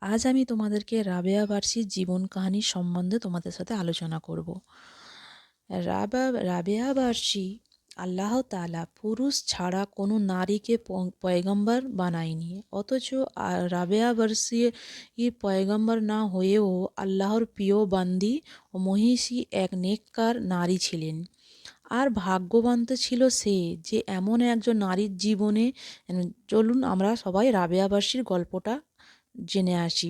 আজ আমি তোমাদেরকে রাবেয়া বার্সির জীবন কাহিনী সম্বন্ধে তোমাদের সাথে আলোচনা করব। রাবেয়া বার্সি আল্লাহ তাআলা পুরুষ ছাড়া কোনো নারীকে পয়গম্বর বানায়নি, অথচ রাবেয়া বার্সি পয়গম্বর না হয়েও আল্লাহর প্রিয় বান্দি ও মহিষী এক নেককার নারী ছিলেন। আর ভাগ্যবান তো ছিল সে, যে এমন একজন নারীর জীবনে। চলুন আমরা সবাই রাবেয়া বার্সির গল্পটা জেনে আসি।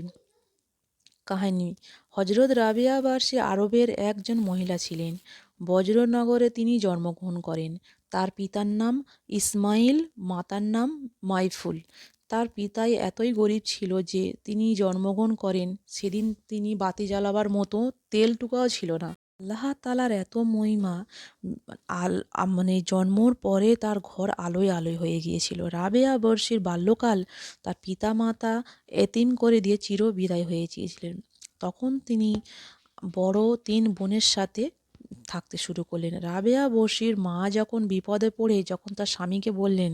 কাহিনী। হজরত রাবেয়া বার্সি আরবের একজন মহিলা ছিলেন। বজ্রনগরে তিনি জন্মগ্রহণ করেন। তার পিতার নাম ইসমাইল, মাতার নাম মাইফুল। তার পিতাই এতই গরিব ছিল যে তিনি জন্মগ্রহণ করেন সেদিন তিনি বাতি জ্বালাবার মতো তেলটুকাও ছিল না। আল্লাহ তালার এত মহিমা। মানে জন্মর পরে তার ঘর আলোয় আলোয় হয়ে গিয়েছিল। রাবেয়া বর্ষীর বাল্যকাল তার পিতা মাতা এতিম করে দিয়ে চির বিদায় হয়ে গিয়েছিলেন। তখন তিনি বড় ৩ বোনের সাথে থাকতে শুরু করলেন। রাবেয়া বর্ষীর মা যখন বিপদে পড়ে যখন তার স্বামীকে বললেন,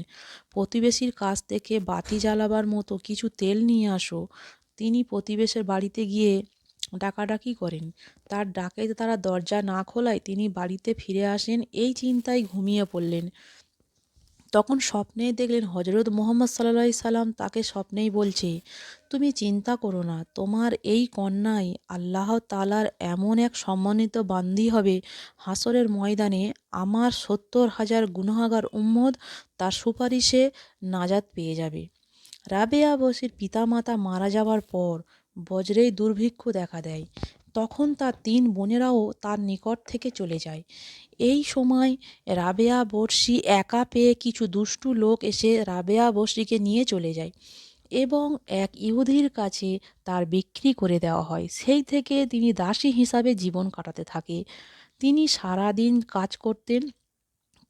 প্রতিবেশীর কাছ থেকে বাতি জ্বালাবার মতো কিছু তেল নিয়ে আসো, তিনি প্রতিবেশের বাড়িতে গিয়ে ডাকাডাকি করেন। তার ডাকে তারা দরজা না খোলায় তিনি বাড়িতে ফিরে আসেন। এই চিন্তায় ঘুমিয়ে পড়লেন। তখন স্বপ্নে দেখলেন হজরত মুহাম্মদ সাল্লাল্লাহু আলাইহি সাল্লাম তাকে স্বপ্নেই বলছে, তুমি চিন্তা করো না, তোমার এই কন্যাই আল্লাহ তাআলার এমন এক সম্মানিত বান্দী হবে, হাসরের ময়দানে আমার ৭০,০০০ গুনাহগার উম্মত তার সুপারিশে নাজাত পেয়ে যাবে। রাবেয়া বশির পিতামাতা মারা যাওয়ার পর বজ্রেই দুর্ভিক্ষ দেখা দেয়। তখন তার ৩ বোনেরাও তার নিকট থেকে চলে যায়। এই সময় রাবেয়া বর্ষী একা পেয়ে কিছু দুষ্টু লোক এসে রাবেয়া বর্ষীকে নিয়ে চলে যায় এবং এক ইহুদির কাছে তার বিক্রি করে দেওয়া হয়। সেই থেকে তিনি দাসী হিসাবে জীবন কাটাতে থাকে। তিনি সারাদিন কাজ করতেন,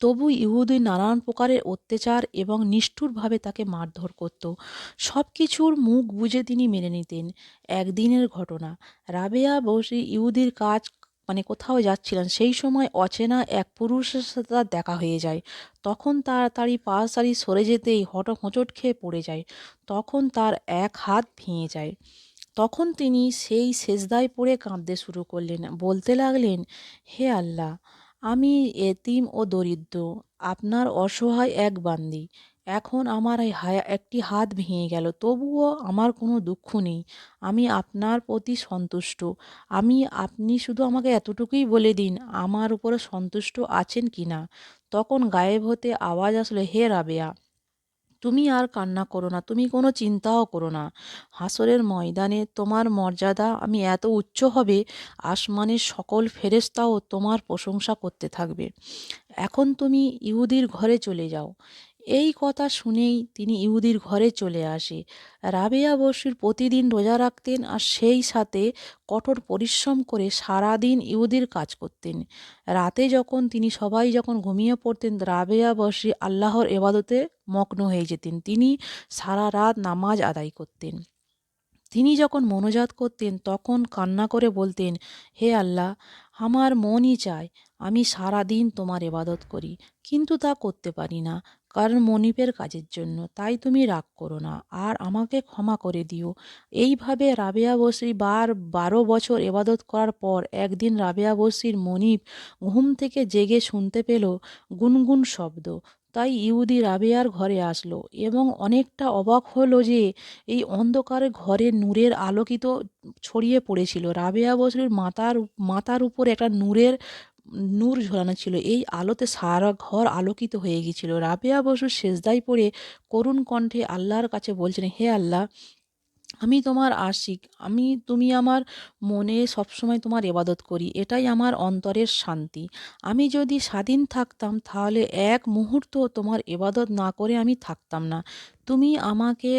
তবু ইহুদি নানান প্রকারের অত্যাচার এবং নিষ্ঠুরভাবে তাকে মারধর করত। সব কিছুর মুখ বুজে তিনি মেনে নিতেন। একদিনের ঘটনা, রাবেয়া বসে ইহুদির কাজ কোথাও যাচ্ছিলেন, সেই সময় অচেনা এক পুরুষের সাথে তার দেখা হয়ে যায়। তখন তাড়াতাড়ি পা সারি সরে যেতেই হোঁচট খেয়ে পড়ে যায়। তখন তার এক হাত ভেঙে যায়। তখন তিনি সেই সেজদায় পড়ে কাঁদতে শুরু করলেন, বলতে লাগলেন, হে আল্লাহ, আমি এতিম ও দরিদ্র, আপনার অসহায় এক বান্দী। এখন আমার এই একটি হাত ভেঙে গেল, তবুও আমার কোনো দুঃখ নেই। আমি আপনার প্রতি সন্তুষ্ট। আপনি শুধু আমাকে এতটুকুই বলে দিন, আমার উপরে সন্তুষ্ট আছেন কি না। তখন গায়েব হতে আওয়াজ আসলো, হে রাবেয়া, তুমি আর কান্না করো না, তুমি কোনো চিন্তাও করো না। হাসরের ময়দানে তোমার মর্যাদা আমি এত উচ্চ হবে, আসমানের সকল ফেরেশতাও তোমার প্রশংসা করতে থাকবে। এখন তুমি ইহুদির ঘরে চলে যাও। এই কথা শুনেই তিনি ইহুদির ঘরে চলে আসে। রাবেয়া বশির প্রতিদিন রোজা রাখতেন আর সেই সাথে কঠোর পরিশ্রম করে সারাদিন ইহুদির কাজ করতেন। রাতে যখন সবাই যখন ঘুমিয়ে পড়তেন, রাবেয়া বশি আল্লাহর ইবাদতে মগ্ন হয়ে যেতেন। তিনি সারা রাত নামাজ আদায় করতেন। তিনি যখন মোনাজাত করতেন তখন কান্না করে বলতেন, হে আল্লাহ, আমার মনই চায় আমি সারা দিন তোমার ইবাদত করি, কিন্তু তা করতে পারি না, কারণ মনিবের কাজের জন্য। তাই তুমি রাগ করো না আর আমাকে ক্ষমা করে দিও। এইভাবে রাবেয়া বসরি ১২ বছর ইবাদত করার পর একদিন রাবেয়া বসরির মনিব ঘুম থেকে জেগে শুনতে পেল গুনগুন শব্দ। তাই ইহুদি রাবেয়ার ঘরে আসলো এবং অনেকটা অবাক হলো যে এই অন্ধকারে ঘরে নূরের আলোকিত ছড়িয়ে পড়েছিল। রাবেয়া বসরির মাথার উপর একটা নূর ঝোলানো ছিল। এই আলোতে সারা ঘর আলোকিত হয়ে গিয়েছিল। রাবেয়া বসু সেজদায় পড়ে করুণ কণ্ঠে আল্লাহর কাছে বলছেন, হে আল্লাহ, আমি তোমার আশিক, তুমি আমার মনে সবসময় তোমার ইবাদত করি, এটাই আমার অন্তরের শান্তি। আমি যদি স্বাধীন থাকতাম তাহলে এক মুহূর্ত তোমার ইবাদত না করে আমি থাকতাম না। তুমি আমাকে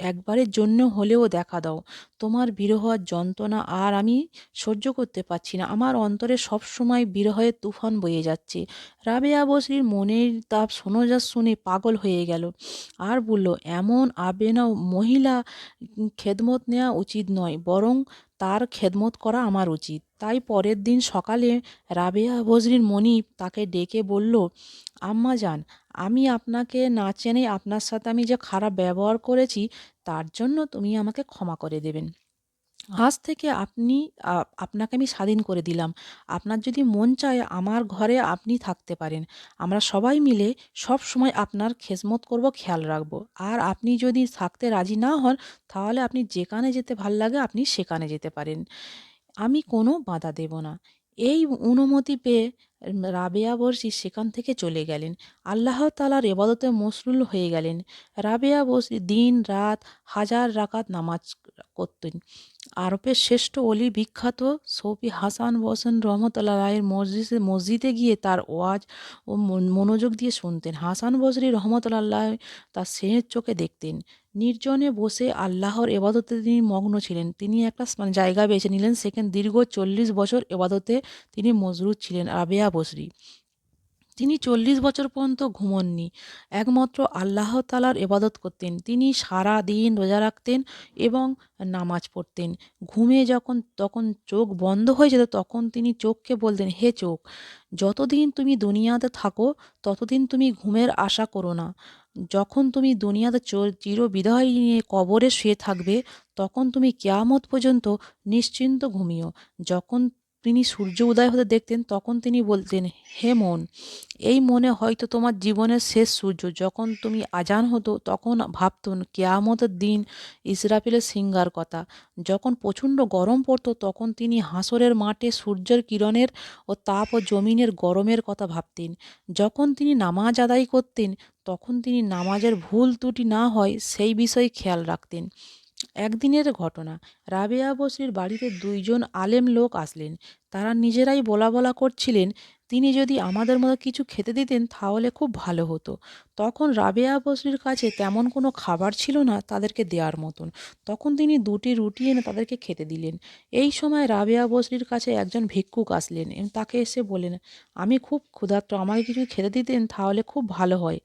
একবারের জন্য হলেও দেখা দাও। তোমার বিরহের যন্ত্রণা আর আমি সহ্য করতে পারছি না। আমার অন্তরে সবসময় বিরহের তুফান বয়ে যাচ্ছে। রাবেয়া বসরির মনের তাপ শুনে পাগল হয়ে গেল আর বলল, এমন আবেনা মহিলা খেদমত নেওয়া উচিত নয়, বরং তার খেদমত করা আমার উচিত। তাই পরের দিন সকালে রাবেয়া বজরির মনিব তাকে ডেকে বলল, আম্মা যান, আমি আপনাকে না চেনে আপনার সাথে আমি যে খারাপ ব্যবহার করেছি তার জন্য তুমি আমাকে ক্ষমা করে দেবেন। আজ থেকে আপনাকে আমি স্বাধীন করে দিলাম। আপনার যদি মন চায় আমার ঘরে আপনি থাকতে পারেন। আমরা সবাই মিলে সবসময় আপনার খেদমত করব, খেয়াল রাখব। আর আপনি যদি থাকতে রাজি না হন তাহলে আপনি যেখানে যেতে ভাল লাগে আপনি সেখানে যেতে পারেন। আমি কোনো বাধা দেব না। এই অনুমতি পেয়ে রাবেয়া বর্ষী সেখান থেকে চলে গেলেন। আল্লাহ তাআলার ইবাদতে মশগুল হয়ে গেলেন। রাবেয়া বর্ষী দিন-রাত হাজার রাকাত নামাজ করতেন। আরবের শ্রেষ্ঠ অলি বিখ্যাত সৌফি হাসান বসন রহমতুল্লাহ আলাইহির মসজিদে গিয়ে তার ওয়াজ ও মনোযোগ দিয়ে শুনতেন। হাসান বসরি রহমতুল্লাহ আলাইহি তার স্নেহের চোখে দেখতেন। নির্জনে বসে আল্লাহর এবাদতে তিনি মগ্ন ছিলেন। তিনি একটা জায়গা বেছে নিলেন, সেখানে দীর্ঘ 40 বছর এবাদতে তিনি মশগুল ছিলেন রাবেয়া বসরি। তিনি 40 বছর পর্যন্ত ঘুমোননি। একমাত্র আল্লাহ তাআলার ইবাদত করতেন। তিনি সারাদিন রোজা রাখতেন এবং নামাজ পড়তেন। ঘুমে তখন চোখ বন্ধ হয়ে যেত তখন তিনি চোখকে বলতেন, হে চোখ, যতদিন তুমি দুনিয়াতে থাকো ততদিন তুমি ঘুমের আশা করো না। যখন তুমি দুনিয়াতে চিরবিদায় নিয়ে কবরে শুয়ে থাকবে তখন তুমি কিয়ামত পর্যন্ত নিশ্চিন্ত ঘুমিও। যখন তিনি সূর্য উদয় হতে দেখতেন তখন তিনি বলতেন, হে মন, এই মনে হয়তো তোমার জীবনের শেষ সূর্য। যখন তুমি আজান হতো তখন ভাবতেন কেয়ামতের দিন ইসরাফিলের সিংহার কথা। যখন প্রচণ্ড গরম পড়তো তখন তিনি হাসরের মাঠে সূর্যের কিরণের ও তাপ ও জমিনের গরমের কথা ভাবতেন। যখন তিনি নামাজ আদায় করতেন তখন তিনি নামাজের ভুল ত্রুটি না হয় সেই বিষয়ে খেয়াল রাখতেন। একদিনের ঘটনা, রাবেয়া বসরির বাড়িতে 2 জন আলেম লোক আসলেন। তারা নিজেরাই বলা করছিলেন, তিনি যদি আমাদের মতো কিছু খেতে দিতেন তাহলে খুব ভালো হতো। তখন রাবেয়া বসরির কাছে তেমন কোনো খাবার ছিল না তাদেরকে দেওয়ার মতন। তখন তিনি 2টি রুটি এনে তাদেরকে খেতে দিলেন। এই সময় রাবেয়া বসরির কাছে একজন ভিক্ষুক আসলেন এবং তাকে এসে বললেন, আমি খুব ক্ষুধার্ত, আমাকে কিছু খেতে দিতেন তাহলে খুব ভালো হয়।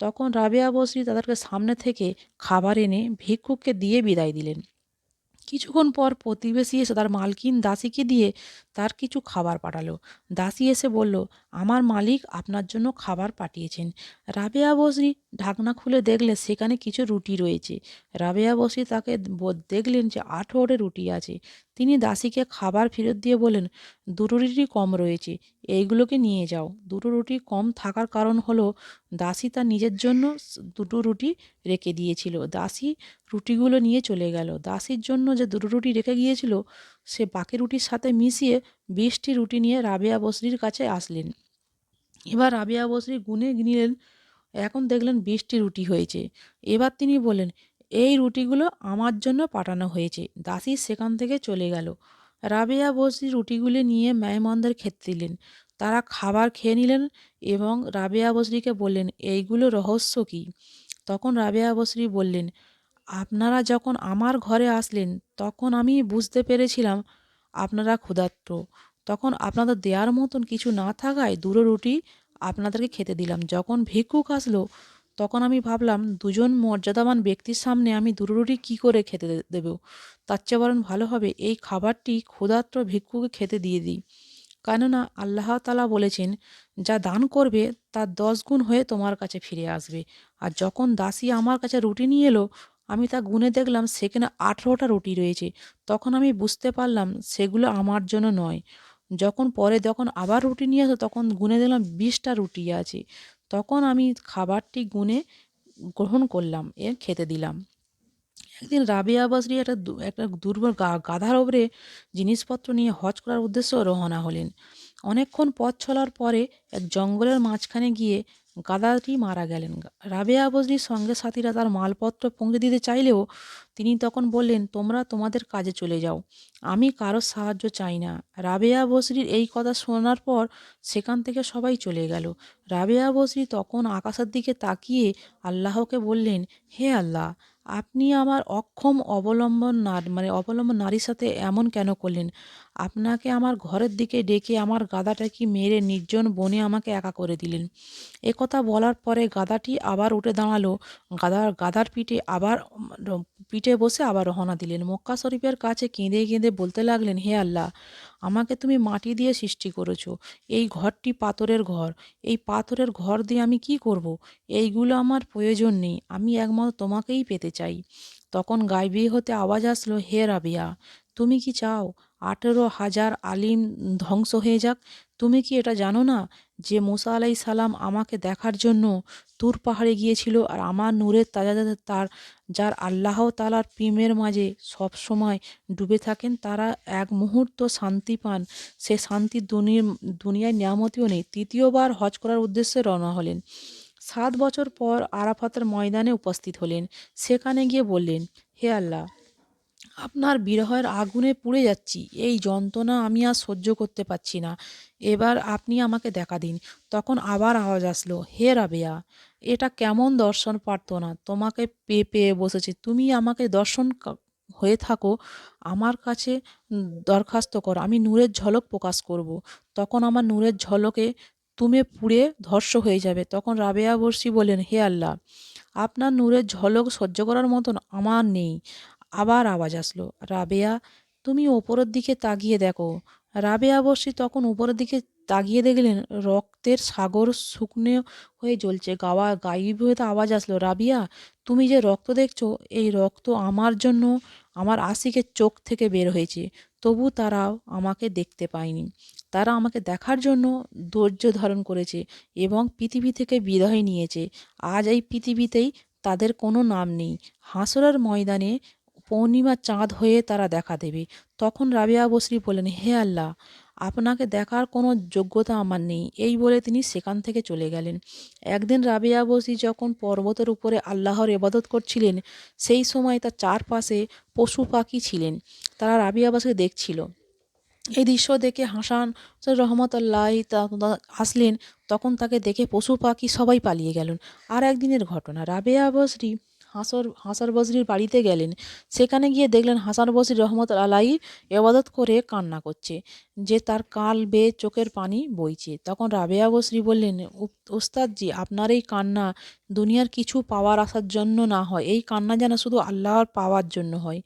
তখন রাবেয়া বসরি তাদেরকে সামনে থেকে খাবার এনে ভিক্ষুককে দিয়ে বিদায় দিলেন। কিছুক্ষণ পর প্রতিবেশী এসে তার মালকিন দাসীকে দিয়ে তার কিছু খাবার পাঠালো। দাসী এসে বলল, আমার মালিক আপনার জন্য খাবার পাঠিয়েছেন। রাবেয়া বসরি ঢাকনা খুলে দেখলেন সেখানে কিছু রুটি রয়েছে। রাবেয়া বসরি তাকে দেখলেন যে 18টা রুটি আছে। তিনি দাসীকে খাবার ফেরত দিয়ে বলেন, 2টো রুটি কম রয়েছে, এইগুলোকে নিয়ে যাও। 2টো রুটি কম থাকার কারণ হলো দাসী তার নিজের জন্য 2টো রুটি রেখে দিয়েছিল। দাসী রুটিগুলো নিয়ে চলে গেল। দাসীর জন্য যে 2টো রুটি রেখে গিয়েছিল সে বাকি রুটির সাথে মিশিয়ে 20টি রুটি নিয়ে রাবেয়া বসরির কাছে আসলেন। এবার রাবেয়া বসরি গুনে নিলেন, এখন দেখলেন 20টি রুটি হয়েছে। এবার তিনি বললেন, এই রুটিগুলো আমার জন্য পাঠানো হয়েছে। দাসী সেখান থেকে চলে গেল। রাবেয়া বসরি রুটিগুলি নিয়ে মেহমানদের খেতে দিলেন। তারা খাবার খেয়ে নিলেন এবং রাবেয়া বসরিকে বললেন, এইগুলো রহস্য কী? তখন রাবেয়া বসরি বললেন, আপনারা যখন আমার ঘরে আসলেন তখন আমি বুঝতে পেরেছিলাম আপনারা ক্ষুধার্ত। তখন আপনাদের দেওয়ার মতন কিছু না থাকায় 2টো রুটি আপনাদেরকে খেতে দিলাম। যখন ভিক্ষুক আসলো তখন আমি ভাবলাম 2জন মর্যাদাবান ব্যক্তির সামনে আমি 2টো রুটি কী করে খেতে দেব। তার চেয়ে বরং ভালো হবে এই খাবারটি ক্ষুধার্ত ভিক্ষুকে খেতে দিয়ে দিই। কেননা আল্লাহ তাআলা বলেছেন, যা দান করবে তার 10 গুণ হয়ে তোমার কাছে ফিরে আসবে। আর যখন দাসী আমার কাছে রুটি নিয়ে এলো আমি তা গুনে দেখলাম সেখানে 18টা রুটি রয়েছে। তখন আমি বুঝতে পারলাম সেগুলো আমার জন্য নয়। যখন আবার রুটি নিয়ে আসলো তখন গুনে দেখলাম 20টা রুটি আছে। তখন আমি খাবারটি গুনে গ্রহণ করলাম খেতে দিলাম। একদিন রাবেয়া বসরি একটা দুর্বল গাধার ওপরে জিনিসপত্র নিয়ে হজ করার উদ্দেশ্যে রওনা হলেন। অনেকক্ষণ পথ চলার পরে এক জঙ্গলের মাঝখানে গিয়ে গাধাটি মারা গেলেন। রাবেয়া বসরির সঙ্গে সাথীরা তার মালপত্র পৌঁছে দিতে চাইলেও তিনি তখন বললেন, তোমরা তোমাদের কাজে চলে যাও, আমি কারোর সাহায্য চাই না। রাবেয়া বসরির এই কথা শোনার পর সেখান থেকে সবাই চলে গেল। রাবেয়া বসরি তখন আকাশের দিকে তাকিয়ে আল্লাহকে বললেন, হে আল্লাহ, আপনি আমার অক্ষম অবলম্বন নারীর সাথে এমন কেন করলেন? আপনাকে আমার ঘরের দিকে ডেকে আমার গাধাটাকে মেরে নির্জন বনে আমাকে একা করে দিলেন। কথা বলার পরে গাধাটি আবার উঠে দাঁড়ালো। গাধার পিঠে বসে আবার রওনা দিলেন। মক্কা শরীফের কাছে কেঁদে কেঁদে বলতে লাগলেন, হে আল্লাহ, আমাকে তুমি মাটি দিয়ে সৃষ্টি করেছো। এই ঘরটি পাথরের ঘর। এই পাথরের ঘর দিয়ে আমি কি করব? এইগুলো আমার প্রয়োজন নেই। আমি একমাত্র তোমাকেই পেতে চাই। তখন গাইবি হতে আওয়াজ আসলো, হে রাবিয়া, তুমি কি চাও 18,000 আলিম ধ্বংস হয়ে যাক? তুমি কি এটা জানো না যে মুসা আলাই সালাম আমাকে দেখার জন্য তুর পাহাড়ে গিয়েছিল, আর আমার নূরের তাজাদাদের তার যার আল্লাহ তালার প্রেমের মাঝে সব সময় ডুবে থাকেন, তারা এক মুহূর্ত শান্তি পান। সে শান্তি দুনিয়ায় নিয়ামতিও নেই। তৃতীয়বার হজ করার উদ্দেশ্যে রওনা হলেন। 7 বছর পর আরাফাতের ময়দানে উপস্থিত হলেন। সেখানে গিয়ে বললেন, হে আল্লাহ, আপনার বিরহের আগুনে পুড়ে যাচ্ছি। এই যন্ত্রণা আমি আর সহ্য করতে পারছি না। এবার আপনি আমাকে দেখা দিন। তখন আবার আওয়াজ আসলো, হে রাবেয়া, এটা কেমন দর্শন প্রার্থনা! তোমাকে পেয়ে পেয়ে বসেছে। তুমি আমাকে দর্শন হয়ে থাকো, আমার কাছে দরখাস্ত করো, আমি নূরের ঝলক প্রকাশ করব। তখন আমার নূরের ঝলকে তুমি পুড়ে ধ্বংস হয়ে যাবে। তখন রাবেয়া বর্ষী বললেন, হে আল্লাহ, আপনার নূরের ঝলক সহ্য করার মতন আমার নেই। আবার আওয়াজ আসলো, রাবেয়া, তুমি ওপরের দিকে তাকিয়ে দেখো। রাবেয়া বর্ষী তখন উপরের দিকে তাকিয়ে দেখলেন রক্তের সাগর শুকনো হয়ে জ্বলছে। গায়েবী হতে আওয়াজ আসলো, রাবিয়া, তুমি যে রক্ত দেখছো, এই রক্ত আমার জন্য আমার আশিকের চোখ থেকে বের হয়েছে। তবু তারাও আমাকে দেখতে পায়নি। তারা আমাকে দেখার জন্য ধৈর্য ধারণ করেছে এবং পৃথিবী থেকে বিদায় নিয়েছে। আজ এই পৃথিবীতেই তাদের কোনো নাম নেই। হাসরের ময়দানে পূর্ণিমার চাঁদ হয়ে তারা দেখা দেবে। তখন রাবিয়া বসরি বললেন, হে আল্লাহ, আপনাকে দেখার কোনো যোগ্যতা আমার নেই। এই বলে তিনি সেখান থেকে চলে গেলেন। একদিন রাবিয়া বসরি যখন পর্বতের উপরে আল্লাহর ইবাদত করছিলেন, সেই সময় তার চারপাশে পশু পাখি ছিলেন। তারা রাবিয়া বসরিকে দেখছিল। এই দৃশ্য দেখে হাসান রহমতুল্লাহ আসলেন। তখন তাকে দেখে পশু পাখি সবাই পালিয়ে গেলেন। আর একদিনের ঘটনা, রাবেয়া বসরি হাসান বসরির বাড়িতে গেলেন। সেখানে গিয়ে দেখলেন হাসান বসরি রহমতুল্লাহ ইবাদত করে কান্না করছে, যে তার কাল বেয়ে চোখের পানি বইছে। তখন রাবেয়া বসরি বললেন, ওস্তাদজি, আপনার এই কান্না দুনিয়ার কিছু পাওয়ার আসার জন্য না হয়, এই কান্না যেন শুধু আল্লাহর পাওয়ার জন্য হয়।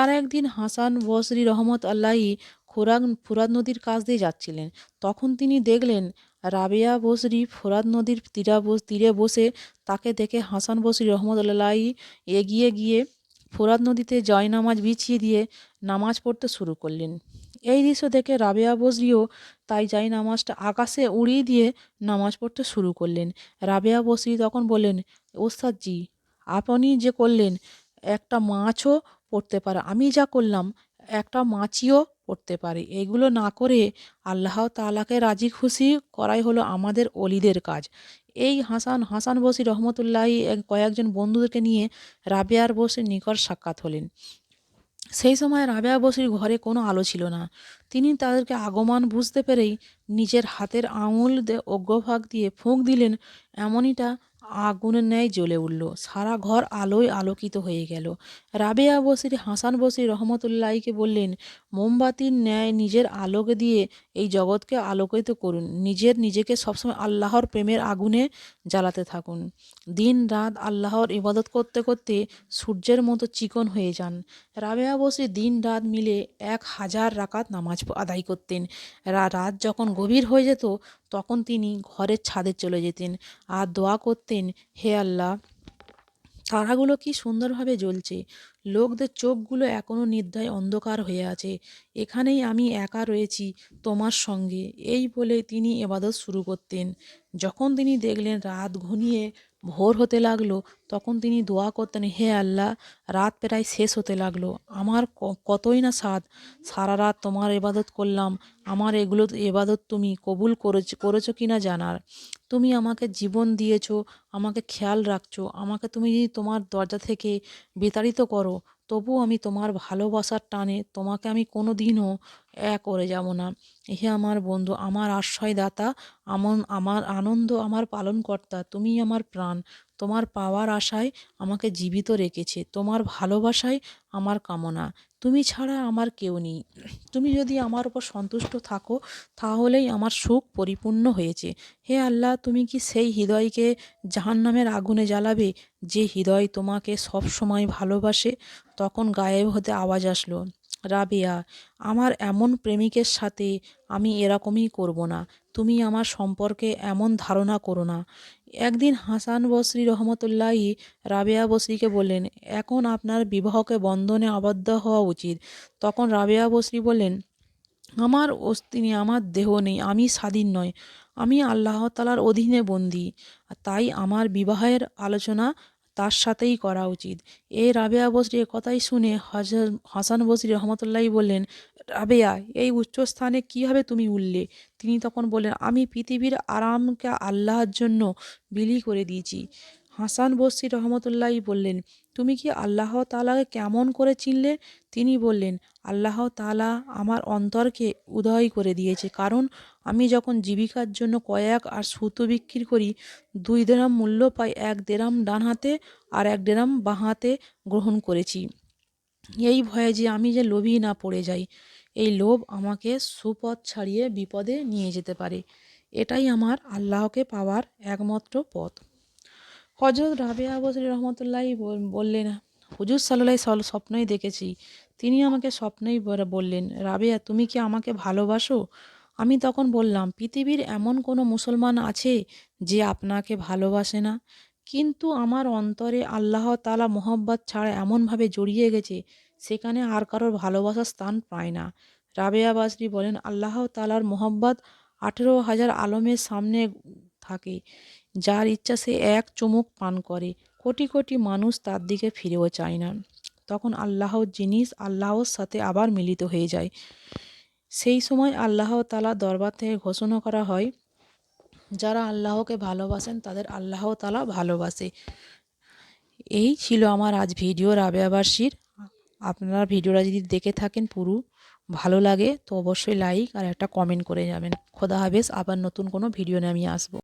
আর একদিন হাসান বসরি রহমত আল্লাহি ফুরাত নদীর কাছ দিয়ে যাচ্ছিলেন। তখন তিনি দেখলেন রাবেয়া বসরি ফুরাত নদীর তীরে বসে। তাকে দেখে হাসান বসরি রহমত আল্লাহি এগিয়ে গিয়ে ফুরাত নদীতে জয়নামাজ বিছিয়ে দিয়ে নামাজ পড়তে শুরু করলেন। এই দৃশ্য দেখে রাবেয়া বসরিও তাই নামাজটা আকাশে উড়িয়ে দিয়ে নামাজ পড়তে শুরু করলেন। রাবেয়া বসরি তখন বললেন, ওস্তাদজি, আপনি যে করলেন, একটা মাছও পড়তে পারে। আমি যা করলাম, একটা মাছিও পড়তে পারে। এগুলো না করে আল্লাহ তাআলাকে রাজি খুশি করাই হলো আমাদের অলিদের কাজ। এই হাসান বসরি রহমতুল্লাহি কয়েকজন বন্ধুদেরকে নিয়ে রাবেয়ার বসরির নিকট সাক্ষাৎ হলেন। সেই সময় রাবেয়া বসরির ঘরে কোনো আলো ছিল না। তিনি তাদেরকে আগমন বুঝতে পেরেই নিজের হাতের আঙুল অগ্রভাগ দিয়ে ফুঁক দিলেন। এমনিটা আগুনের ন্যায় জ্বলে উঠল। সারা ঘর আলোয় আলোকিত হয়ে গেল। রাবেয়া বসরি হাসান বসরি রহমতুল্লাহিকে বললেন, মোমবাতির ন্যায় নিজের আলোকে দিয়ে এই জগৎকে আলোকিত করুন। নিজেকে সবসময় আল্লাহর প্রেমের আগুনে জ্বালাতে থাকুন। দিন রাত আল্লাহর ইবাদত করতে করতে সূর্যের মতো চিকন হয়ে যান। রাবেয়া বসরি দিন রাত মিলে 1000 রাকাত নামাজ আদায় করতেন। রাত যখন গভীর হয়ে যেত, তখন তিনি ঘরের ছাদে চলে যেতেন আর দোয়া করতেন, হে আল্লাহ, তারাগুলো কি সুন্দরভাবে জ্বলছে। লোকদের চোখগুলো এখনো নিদ্রায় অন্ধকার হয়ে আছে। এখানেই আমি একা রয়েছি তোমার সঙ্গে। এই বলে তিনি ইবাদত শুরু করতেন। যখন তিনি দেখলেন রাত ঘনিয়ে ভোর হতে লাগলো, তখন তিনি দোয়া করতেন, হে আল্লাহ, রাত প্রায় শেষ হতে লাগলো। আমার কতই না সারা রাত তোমার ইবাদত করলাম। আমার এগুলো ইবাদত তুমি কবুল করেছো কিনা জানার। তুমি আমাকে জীবন দিয়েছো, আমাকে খেয়াল রাখছো। আমাকে তুমি যদি তোমার দরজা থেকে বিতাড়িত করো, তবুও আমি তোমার ভালোবাসার টানে তোমাকে আমি কোনো দিনও করে যাব না। হে আমার বন্ধু, আমার আশ্রয়দাতা, আমার আনন্দ, আমার পালনকর্তা, তুমি আমার প্রাণ। তোমার পাওয়ার আশায় আমাকে জীবিত রেখেছে, তোমার ভালোবাসাই আমার কামনা, তুমি ছাড়া আমার কেউ নেই। তুমি যদি আমার উপর সন্তুষ্ট থাকো তাহলেই আমার সুখ পরিপূর্ণ হয়েছে। হে আল্লাহ, তুমি কি সেই হৃদয়কে জাহান্নামের আগুনে জ্বালাবে যে হৃদয় তোমাকে সব সময় ভালোবাসে? তখন গায়েব হতে আওয়াজ আসলো, রাবেয়া, আমার এমন প্রেমিকের সাথে আমি এরকমই করব না। তুমি আমার সম্পর্কে এমন ধারণা করো না। একদিন হাসান বসরি রহমতুল্লাহি রাবেয়া বসরিকে বললেন, এখন আপনার বিবাহকে বন্ধনে আবদ্ধ হওয়া উচিত। তখন রাবেয়া বসরি বললেন, আমার অস্তি নেই, আমার দেহ নেই, আমি স্বাধীন নয়, আমি আল্লাহ তাআলার অধীনে বন্দী। আর তাই আমার বিবাহের আলোচনা তার সাথেই করা উচিত। এই রাবেয়া বসরি কথাই শুনে হাসান বসরি রহমতুল্লাহি বললেন, রাবেয়া, এই উচ্চস্থানে কীভাবে তুমি উঠলে? তিনি তখন বললেন, আমি পৃথিবীর আরামকে আল্লাহর জন্য বিলি করে দিয়েছি। হাসান বসরি রহমতুল্লাহি বললেন, তুমি কি আল্লাহ তাআলাকে কেমন করে চিনলে? তিনি বললেন, আল্লাহ তাআলা আমার অন্তরকে উদয় করে দিয়েছে, কারণ আমি যখন জীবিকার জন্য কয়েক আর সুতো বিক্রি করি, 2 দিরহাম মূল্য পাই, 1 দিরহাম ডান হাতে আর 1 দিরহাম বাঁ হাতে গ্রহণ করেছি, এই ভয়ে যে আমি যে লোভী না পড়ে যাই। এই লোভ আমাকে সুপথ ছাড়িয়ে বিপদে নিয়ে যেতে পারে। এটাই আমার আল্লাহকে পাওয়ার একমাত্র পথ। হযরত রাবেয়া বসরি রহমতুল্লাহি বললেন, হুজুর সাল্লাল্লাহু স্বপ্নই দেখেছি। তিনি আমাকে স্বপ্নেই বললেন, রাবেয়া, তুমি কি আমাকে ভালোবাসো? আমি তখন বললাম, পৃথিবীর এমন কোনো মুসলমান আছে যে আপনাকে ভালোবাসে না? কিন্তু আমার অন্তরে আল্লাহ তাআলা মোহাব্বত ছাড়া এমনভাবে জড়িয়ে গেছে, সেখানে আর কারোর ভালোবাসার স্থান পায় না। রাবেয়া বসরি বলেন, আল্লাহ তাআলার মোহাব্বত 18,000 আলমের সামনে থাকে। যার ইচ্ছা সে এক চুমুক পান করে, কোটি কোটি মানুষ তার দিকে ফিরেও চায় না। তখন আল্লাহর জিনিস আল্লাহর সাথে আবার মিলিত হয়ে যায়। সেই সময় আল্লাহ তাআলার দরবার থেকে ঘোষণা করা হয়, যারা আল্লাহকে ভালোবাসেন তাদের আল্লাহ তাআলা ভালোবাসে। এই ছিল আমার আজ ভিডিও রাবেয়া বসরির। আপনারা ভিডিওটা যদি দেখে থাকেন পুরো ভালো লাগে তো অবশ্যই লাইক আর একটা কমেন্ট করে যাবেন। খোদা হাফেজ। আবার নতুন কোনো ভিডিও নিয়ে আমি আসবো।